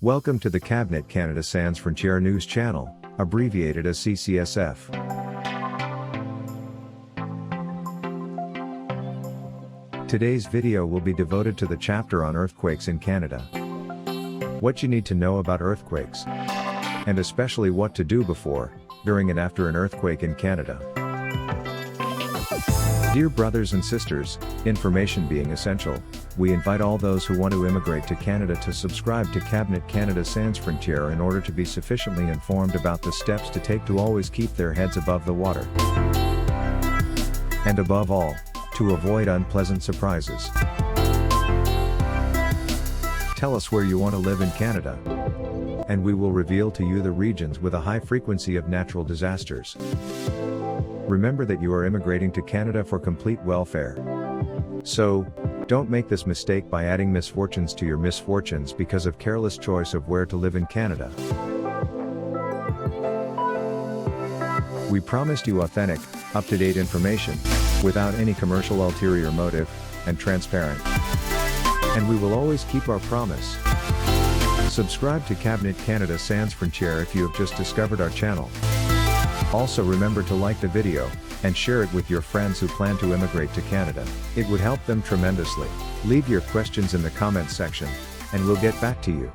Welcome to the Canada Sans Frontière news channel, abbreviated as CCSF. Today's video will be devoted to the chapter on earthquakes in Canada. What you need to know about earthquakes, and especially what to do before, during and after an earthquake in Canada. Dear brothers and sisters, information being essential, we invite all those who want to immigrate to Canada to subscribe to Canada Sans Frontière in order to be sufficiently informed about the steps to take to always keep their heads above the water. And above all, to avoid unpleasant surprises. Tell us where you want to live in Canada, and we will reveal to you the regions with a high frequency of natural disasters. Remember that you are immigrating to Canada for complete welfare. So, don't make this mistake by adding misfortunes to your misfortunes because of careless choice of where to live in Canada. We promised you authentic, up-to-date information, without any commercial ulterior motive, and transparent. And we will always keep our promise. Subscribe to Canada Sans Frontière if you have just discovered our channel. Also remember to like the video, and share it with your friends who plan to immigrate to Canada. It would help them tremendously. Leave your questions in the comments section, and we'll get back to you.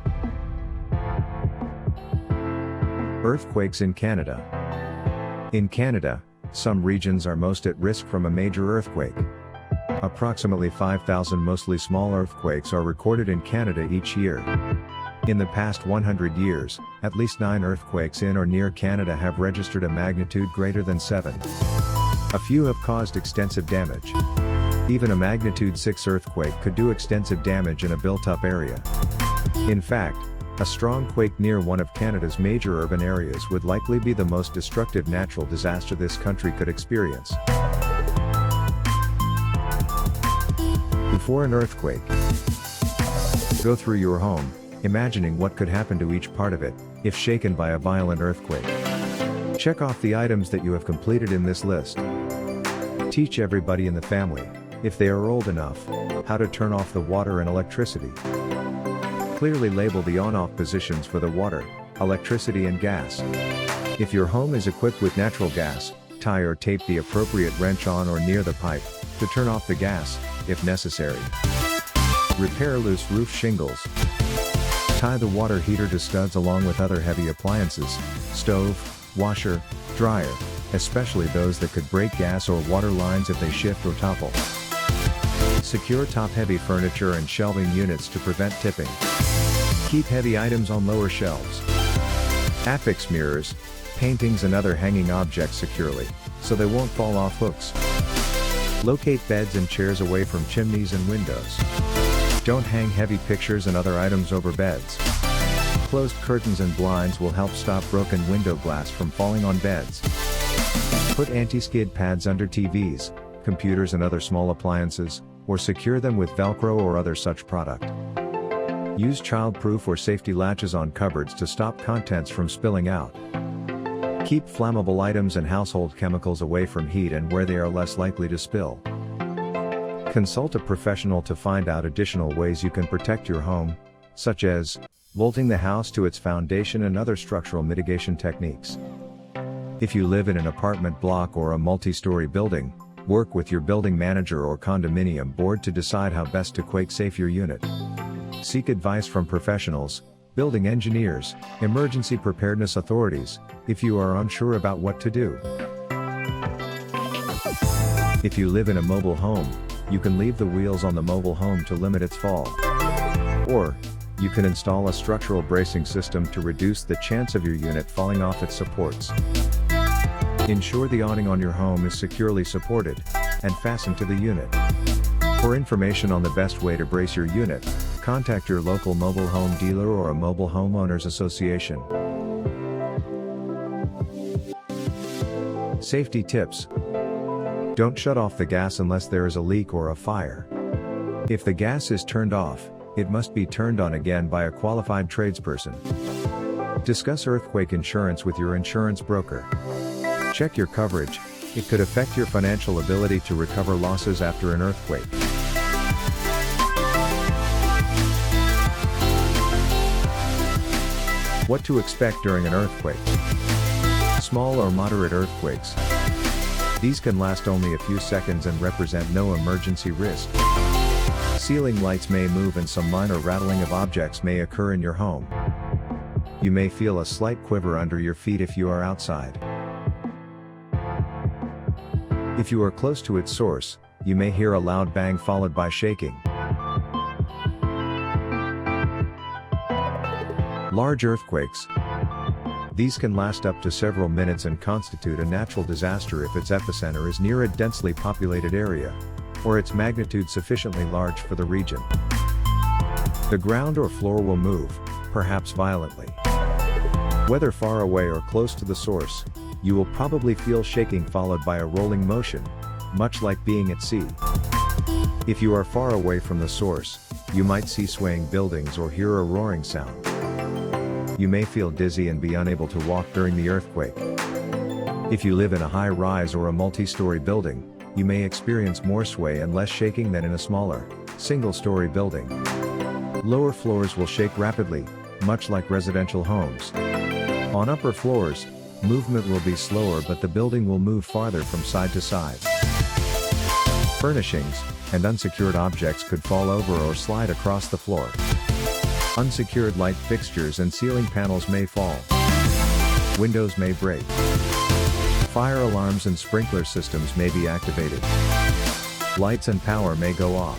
Earthquakes in Canada. In Canada, some regions are most at risk from a major earthquake. Approximately 5,000 mostly small earthquakes are recorded in Canada each year. In the past 100 years, at least 9 earthquakes in or near Canada have registered a magnitude greater than 7. A few have caused extensive damage. Even a magnitude 6 earthquake could do extensive damage in a built-up area. In fact, a strong quake near one of Canada's major urban areas would likely be the most destructive natural disaster this country could experience. Before an earthquake, go through your home, imagining what could happen to each part of it, if shaken by a violent earthquake. Check off the items that you have completed in this list. Teach everybody in the family, if they are old enough, how to turn off the water and electricity. Clearly label the on-off positions for the water, electricity and gas. If your home is equipped with natural gas, tie or tape the appropriate wrench on or near the pipe, to turn off the gas, if necessary. Repair loose roof shingles. Tie the water heater to studs along with other heavy appliances, stove, washer, dryer, especially those that could break gas or water lines if they shift or topple. Secure top-heavy furniture and shelving units to prevent tipping. Keep heavy items on lower shelves. Affix mirrors, paintings and other hanging objects securely, so they won't fall off hooks. Locate beds and chairs away from chimneys and windows. Don't hang heavy pictures and other items over beds. Closed curtains and blinds will help stop broken window glass from falling on beds. Put anti-skid pads under TVs, computers and other small appliances, or secure them with Velcro or other such product. Use child-proof or safety latches on cupboards to stop contents from spilling out. Keep flammable items and household chemicals away from heat and where they are less likely to spill. Consult a professional to find out additional ways you can protect your home, such as bolting the house to its foundation and other structural mitigation techniques. If you live in an apartment block or a multi-story building, work with your building manager or condominium board to decide how best to quake-safe your unit. Seek advice from professionals, building engineers, emergency preparedness authorities, if you are unsure about what to do. If you live in a mobile home, you can leave the wheels on the mobile home to limit its fall. Or, you can install a structural bracing system to reduce the chance of your unit falling off its supports. Ensure the awning on your home is securely supported, and fastened to the unit. For information on the best way to brace your unit, contact your local mobile home dealer or a mobile homeowners association. Safety tips. Don't shut off the gas unless there is a leak or a fire. If the gas is turned off, it must be turned on again by a qualified tradesperson. Discuss earthquake insurance with your insurance broker. Check your coverage, it could affect your financial ability to recover losses after an earthquake. What to expect during an earthquake. Small or moderate earthquakes. These can last only a few seconds and represent no emergency risk. Ceiling lights may move and some minor rattling of objects may occur in your home. You may feel a slight quiver under your feet if you are outside. If you are close to its source, you may hear a loud bang followed by shaking. Large earthquakes. These can last up to several minutes and constitute a natural disaster if its epicenter is near a densely populated area, or its magnitude sufficiently large for the region. The ground or floor will move, perhaps violently. Whether far away or close to the source, you will probably feel shaking followed by a rolling motion, much like being at sea. If you are far away from the source, you might see swaying buildings or hear a roaring sound. You may feel dizzy and be unable to walk during the earthquake. If you live in a high-rise or a multi-story building, you may experience more sway and less shaking than in a smaller, single-story building. Lower floors will shake rapidly, much like residential homes. On upper floors, movement will be slower but the building will move farther from side to side. Furnishings and unsecured objects could fall over or slide across the floor. Unsecured light fixtures and ceiling panels may fall. Windows may break. Fire alarms and sprinkler systems may be activated. Lights and power may go off.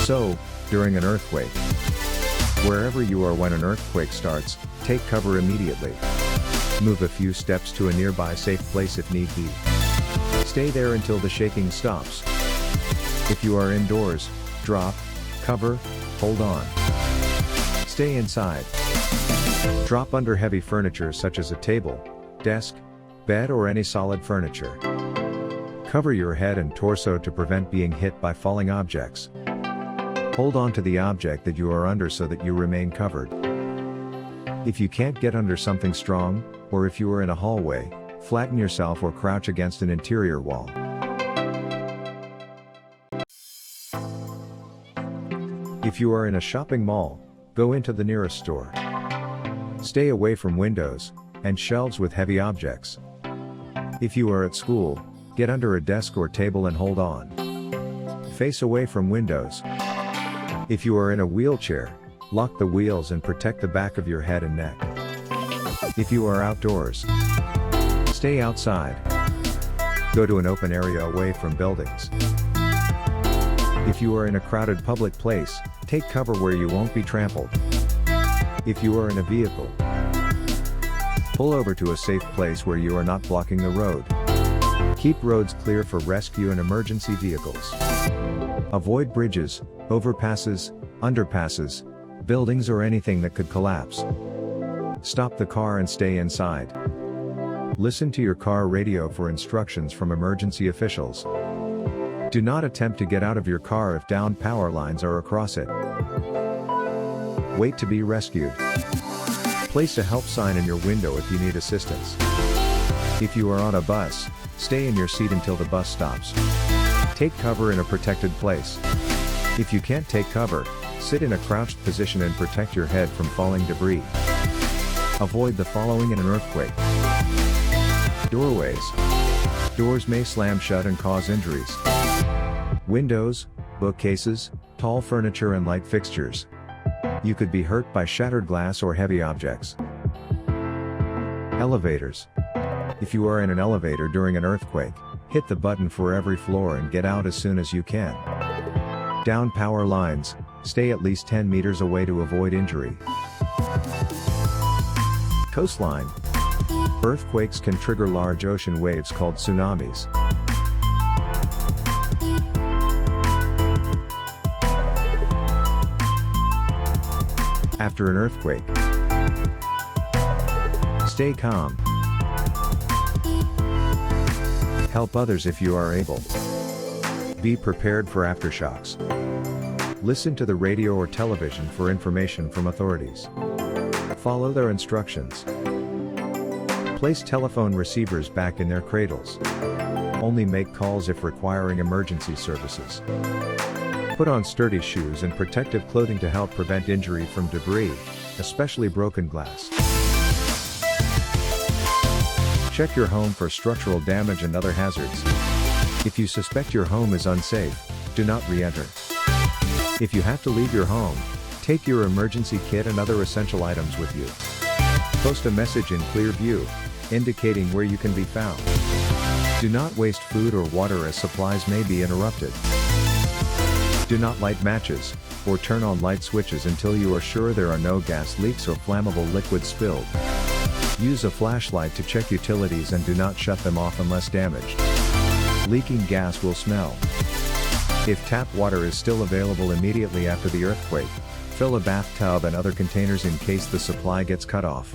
So, during an earthquake, wherever you are when an earthquake starts, take cover immediately. Move a few steps to a nearby safe place if need be. Stay there until the shaking stops. If you are indoors, drop, cover, hold on. Stay inside. Drop under heavy furniture such as a table, desk, bed or any solid furniture. Cover your head and torso to prevent being hit by falling objects. Hold on to the object that you are under so that you remain covered. If you can't get under something strong, or if you are in a hallway, flatten yourself or crouch against an interior wall. If you are in a shopping mall, go into the nearest store. Stay away from windows and shelves with heavy objects. If you are at school, get under a desk or table and hold on. Face away from windows. If you are in a wheelchair, lock the wheels and protect the back of your head and neck. If you are outdoors, stay outside. Go to an open area away from buildings. If you are in a crowded public place, take cover where you won't be trampled. If you are in a vehicle, pull over to a safe place where you are not blocking the road. Keep roads clear for rescue and emergency vehicles. Avoid bridges, overpasses, underpasses, buildings or anything that could collapse. Stop the car and stay inside. Listen to your car radio for instructions from emergency officials. Do not attempt to get out of your car if downed power lines are across it. Wait to be rescued. Place a help sign in your window if you need assistance. If you are on a bus, stay in your seat until the bus stops. Take cover in a protected place. If you can't take cover, sit in a crouched position and protect your head from falling debris. Avoid the following in an earthquake. Doorways. Doors may slam shut and cause injuries. Windows, bookcases, tall furniture and light fixtures. You could be hurt by shattered glass or heavy objects. Elevators. If you are in an elevator during an earthquake, hit the button for every floor and get out as soon as you can. Down power lines, stay at least 10 meters away to avoid injury. Coastline. Earthquakes can trigger large ocean waves called tsunamis. After an earthquake, stay calm. Help others if you are able. Be prepared for aftershocks. Listen to the radio or television for information from authorities. Follow their instructions. Place telephone receivers back in their cradles. Only make calls if requiring emergency services. Put on sturdy shoes and protective clothing to help prevent injury from debris, especially broken glass. Check your home for structural damage and other hazards. If you suspect your home is unsafe, do not re-enter. If you have to leave your home, take your emergency kit and other essential items with you. Post a message in clear view, indicating where you can be found. Do not waste food or water as supplies may be interrupted. Do not light matches, or turn on light switches until you are sure there are no gas leaks or flammable liquid spilled. Use a flashlight to check utilities and do not shut them off unless damaged. Leaking gas will smell. If tap water is still available immediately after the earthquake, fill a bathtub and other containers in case the supply gets cut off.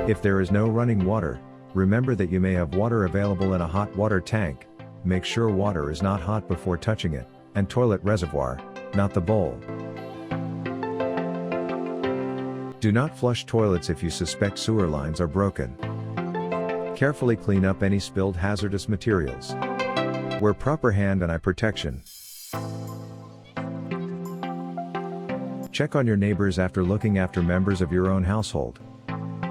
If there is no running water, remember that you may have water available in a hot water tank. Make sure water is not hot before touching it, and toilet reservoir, not the bowl. Do not flush toilets if you suspect sewer lines are broken. Carefully clean up any spilled hazardous materials. Wear proper hand and eye protection. Check on your neighbors after looking after members of your own household.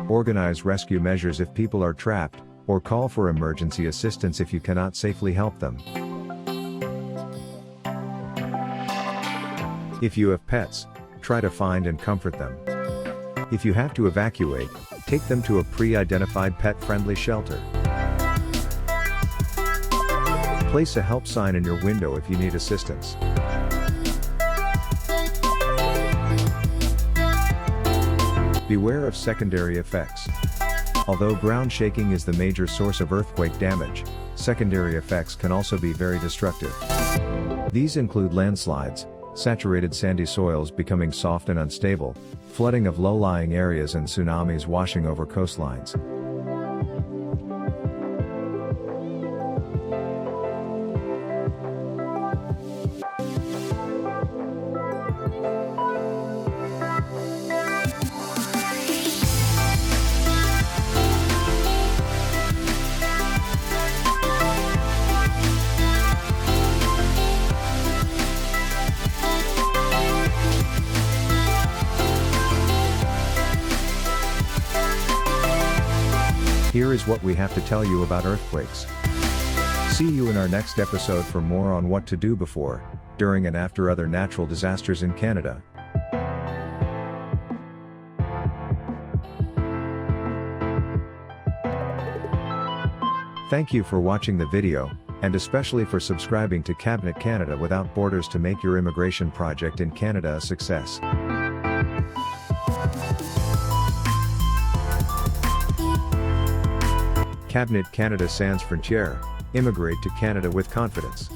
Organize rescue measures if people are trapped, or call for emergency assistance if you cannot safely help them. If you have pets, try to find and comfort them. If you have to evacuate, take them to a pre-identified pet-friendly shelter. Place a help sign in your window if you need assistance. Beware of secondary effects. Although ground shaking is the major source of earthquake damage, secondary effects can also be very destructive. These include landslides, saturated sandy soils becoming soft and unstable, flooding of low-lying areas and tsunamis washing over coastlines. Here is what we have to tell you about earthquakes. See you in our next episode for more on what to do before, during and after other natural disasters in Canada. Thank you for watching the video, and especially for subscribing to Cabinet Canada Without Borders to make your immigration project in Canada a success. Cabinet Canada Sans Frontière, immigrate to Canada with confidence.